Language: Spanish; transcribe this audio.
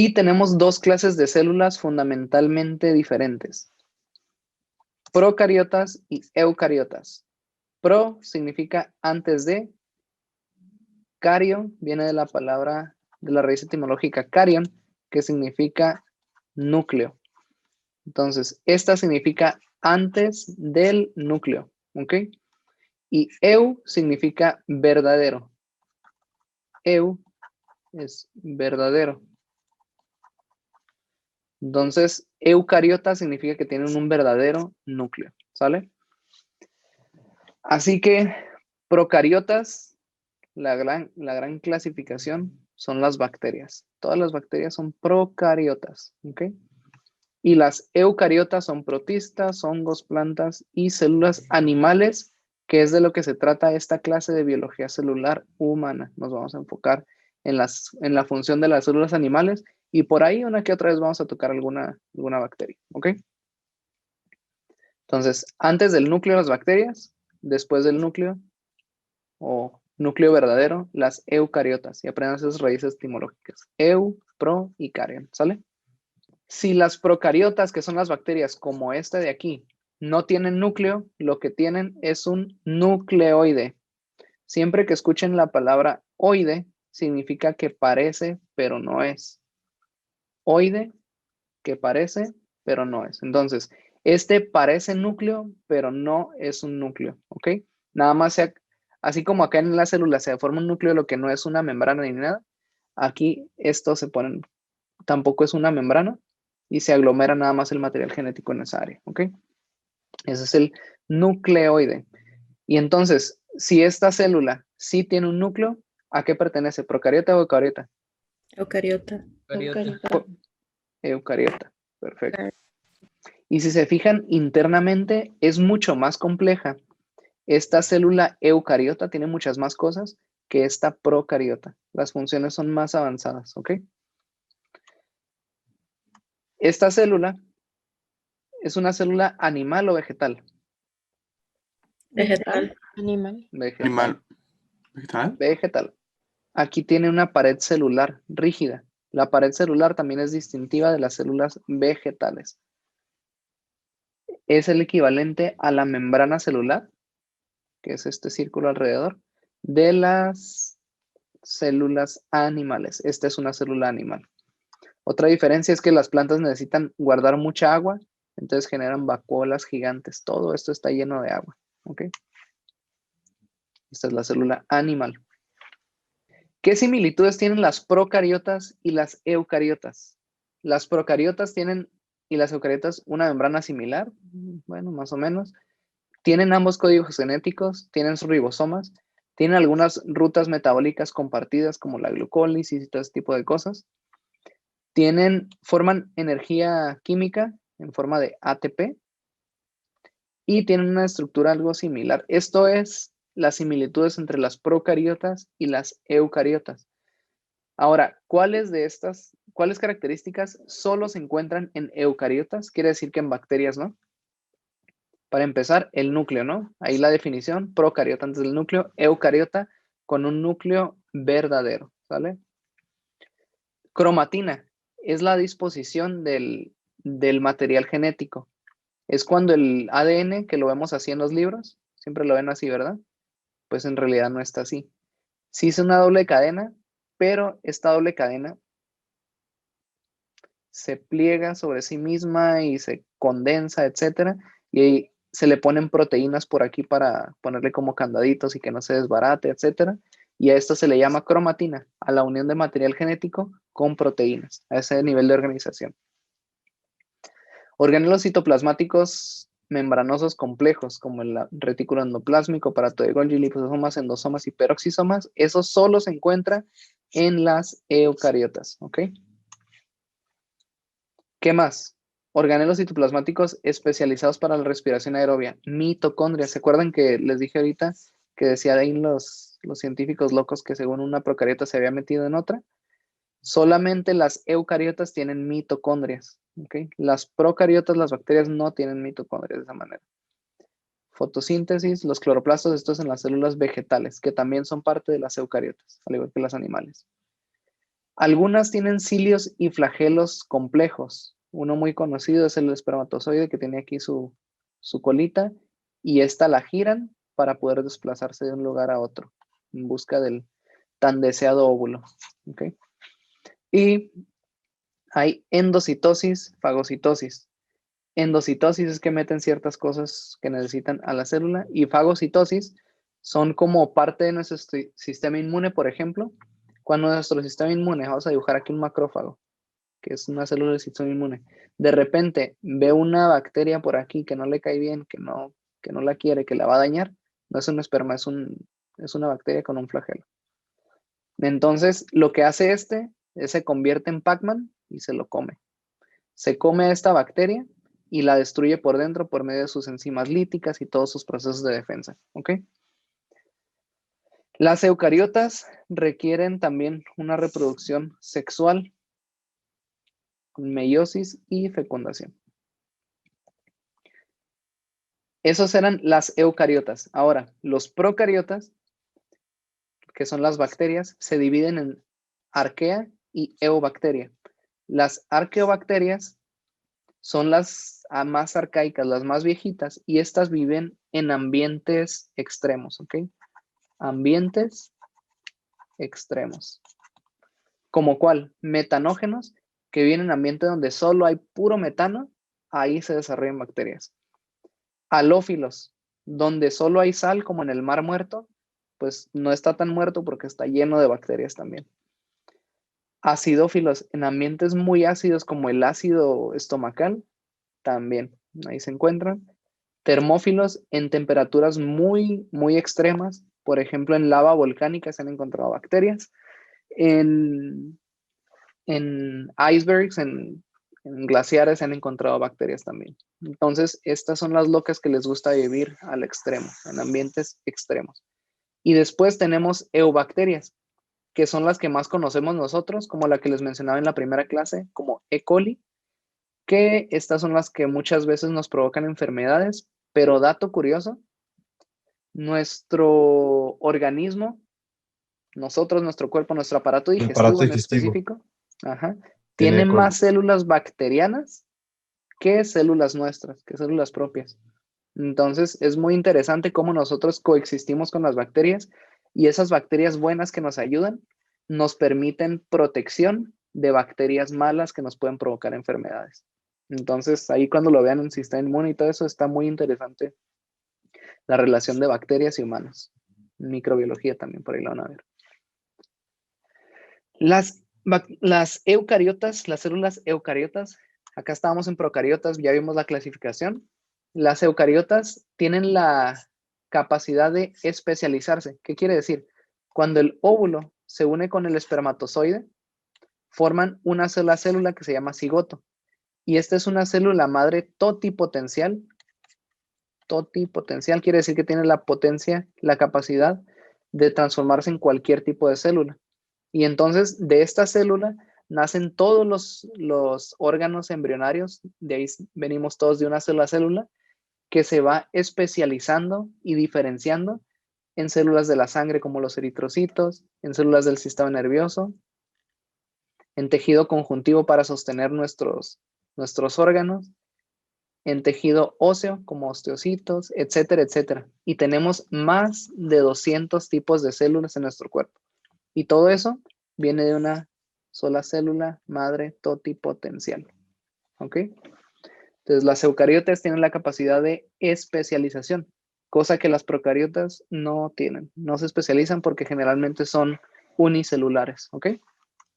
Y tenemos dos clases de células fundamentalmente diferentes. Procariotas y eucariotas. Pro significa antes de. Cario viene de la palabra, de la raíz etimológica carion, que significa núcleo. Entonces, esta significa antes del núcleo, ¿ok? Y eu significa verdadero. Eu es verdadero. Entonces, eucariota significa que tienen un verdadero núcleo, ¿sale? Así que procariotas, la gran clasificación son las bacterias. Todas las bacterias son procariotas, ¿ok? Y las eucariotas son protistas, hongos, plantas y células animales, que es de lo que se trata esta clase de biología celular humana. Nos vamos a enfocar en la función de las células animales y por ahí una que otra vez vamos a tocar alguna bacteria, ¿ok? Entonces, antes del núcleo las bacterias, después del núcleo o núcleo verdadero, las eucariotas. Y aprendan esas raíces etimológicas. Eu, pro y carion, ¿sale? Si las procariotas, que son las bacterias como esta de aquí, no tienen núcleo, lo que tienen es un nucleoide. Siempre que escuchen la palabra oide, significa que parece, pero no es. Oide, que parece, pero no es. Entonces, este parece núcleo, pero no es un núcleo, ¿ok? Nada más, así como acá en la célula se forma un núcleo, lo que no es una membrana ni nada, aquí esto se pone, tampoco es una membrana, y se aglomera nada más el material genético en esa área, ¿ok? Ese es el nucleoide. Y entonces, si esta célula sí tiene un núcleo, ¿a qué pertenece? ¿Procariota o eucariota? Eucariota. Eucariota, perfecto. Y si se fijan internamente, es mucho más compleja. Esta célula eucariota tiene muchas más cosas que esta procariota. Las funciones son más avanzadas, ¿ok? Esta célula es una célula animal o vegetal. Vegetal. Animal. Vegetal. ¿Vegetal? Vegetal. Aquí tiene una pared celular rígida. La pared celular también es distintiva de las células vegetales. Es el equivalente a la membrana celular, que es este círculo alrededor, de las células animales. Esta es una célula animal. Otra diferencia es que las plantas necesitan guardar mucha agua, entonces generan vacuolas gigantes. Todo esto está lleno de agua, ¿ok? Esta es la célula animal. ¿Qué similitudes tienen las procariotas y las eucariotas? Las procariotas tienen y las eucariotas una membrana similar, bueno, más o menos. Tienen ambos códigos genéticos, tienen sus ribosomas, tienen algunas rutas metabólicas compartidas como la glucólisis y todo ese tipo de cosas. Forman energía química en forma de ATP y tienen una estructura algo similar. Esto es las similitudes entre las procariotas y las eucariotas. Ahora, ¿cuáles características solo se encuentran en eucariotas? Quiere decir que en bacterias, ¿no? Para empezar, el núcleo, ¿no? Ahí la definición, procariota antes del núcleo, eucariota con un núcleo verdadero, ¿sale? Cromatina es la disposición del material genético. Es cuando el ADN, que lo vemos así en los libros, siempre lo ven así, ¿verdad? Pues en realidad no está así. Sí es una doble cadena, pero esta doble cadena se pliega sobre sí misma y se condensa, etcétera, y ahí se le ponen proteínas por aquí para ponerle como candaditos y que no se desbarate, etcétera, y a esto se le llama cromatina, a la unión de material genético con proteínas, a ese nivel de organización. Organelos citoplasmáticos membranosos complejos, como el retículo endoplásmico, aparato de Golgi, liposomas, endosomas y peroxisomas, eso solo se encuentra en las eucariotas, ¿ok? ¿Qué más? Organelos citoplasmáticos especializados para la respiración aerobia, mitocondrias. ¿Se acuerdan que les dije ahorita que decía ahí los científicos locos que según una procariota se había metido en otra? Solamente las eucariotas tienen mitocondrias, ¿ok? Las procariotas, las bacterias, no tienen mitocondrias de esa manera. Fotosíntesis, los cloroplastos, estos en las células vegetales, que también son parte de las eucariotas, al igual que los animales. Algunas tienen cilios y flagelos complejos. Uno muy conocido es el espermatozoide que tiene aquí su colita y esta la giran para poder desplazarse de un lugar a otro en busca del tan deseado óvulo. ¿Okay? Y hay endocitosis, fagocitosis. Endocitosis es que meten ciertas cosas que necesitan a la célula y fagocitosis son como parte de nuestro sistema inmune, por ejemplo. Cuando nuestro sistema inmune, vamos a dibujar aquí un macrófago, que es una célula del sistema inmune, de repente ve una bacteria por aquí que no le cae bien, que no la quiere, que la va a dañar, no es un esperma, es una bacteria con un flagelo. Entonces, lo que hace es se convierte en Pac-Man y se lo come. Se come a esta bacteria y la destruye por dentro por medio de sus enzimas líticas y todos sus procesos de defensa. ¿Ok? Las eucariotas requieren también una reproducción sexual, con meiosis y fecundación. Esos eran las eucariotas. Ahora, los procariotas, que son las bacterias, se dividen en arquea y eubacteria. Las arqueobacterias son las más arcaicas, las más viejitas, y estas viven en ambientes extremos, ¿ok? Ambientes extremos. ¿Como cuál? Metanógenos, que viven en ambientes donde solo hay puro metano, ahí se desarrollan bacterias. Halófilos, donde solo hay sal, como en el mar muerto, pues no está tan muerto porque está lleno de bacterias también. Acidófilos, en ambientes muy ácidos como el ácido estomacal, también ahí se encuentran. Termófilos, en temperaturas muy, muy extremas, por ejemplo en lava volcánica se han encontrado bacterias. En icebergs, en glaciares se han encontrado bacterias también. Entonces, estas son las locas que les gusta vivir al extremo, en ambientes extremos. Y después tenemos eubacterias, que son las que más conocemos nosotros, como la que les mencionaba en la primera clase, como E. coli, que estas son las que muchas veces nos provocan enfermedades, pero dato curioso, nuestro organismo, nosotros, nuestro cuerpo, nuestro aparato El aparato digestivo en digestivo específico, tiene tiene más coli. células bacterianas que células nuestras, que células propias. Entonces, es muy interesante cómo nosotros coexistimos con las bacterias y esas bacterias buenas que nos ayudan nos permiten protección de bacterias malas que nos pueden provocar enfermedades. Entonces, ahí cuando lo vean en sistema inmune y todo eso, está muy interesante la relación de bacterias y humanos. Microbiología también, por ahí lo van a ver. Las eucariotas, las células eucariotas, acá estábamos en procariotas, ya vimos la clasificación. Las eucariotas tienen la capacidad de especializarse. ¿Qué quiere decir? Cuando el óvulo se une con el espermatozoide, forman una sola célula que se llama cigoto. Y esta es una célula madre totipotencial. Totipotencial quiere decir que tiene la potencia, la capacidad de transformarse en cualquier tipo de célula. Y entonces de esta célula nacen todos los órganos embrionarios, de ahí venimos todos de una sola célula, que se va especializando y diferenciando en células de la sangre como los eritrocitos, en células del sistema nervioso, en tejido conjuntivo para sostener nuestros órganos, en tejido óseo como osteocitos, etcétera, etcétera. Y tenemos más de 200 tipos de células en nuestro cuerpo. Y todo eso viene de una sola célula madre totipotencial. ¿Ok? Entonces, las eucariotas tienen la capacidad de especialización, cosa que las procariotas no tienen. No se especializan porque generalmente son unicelulares. ¿Ok?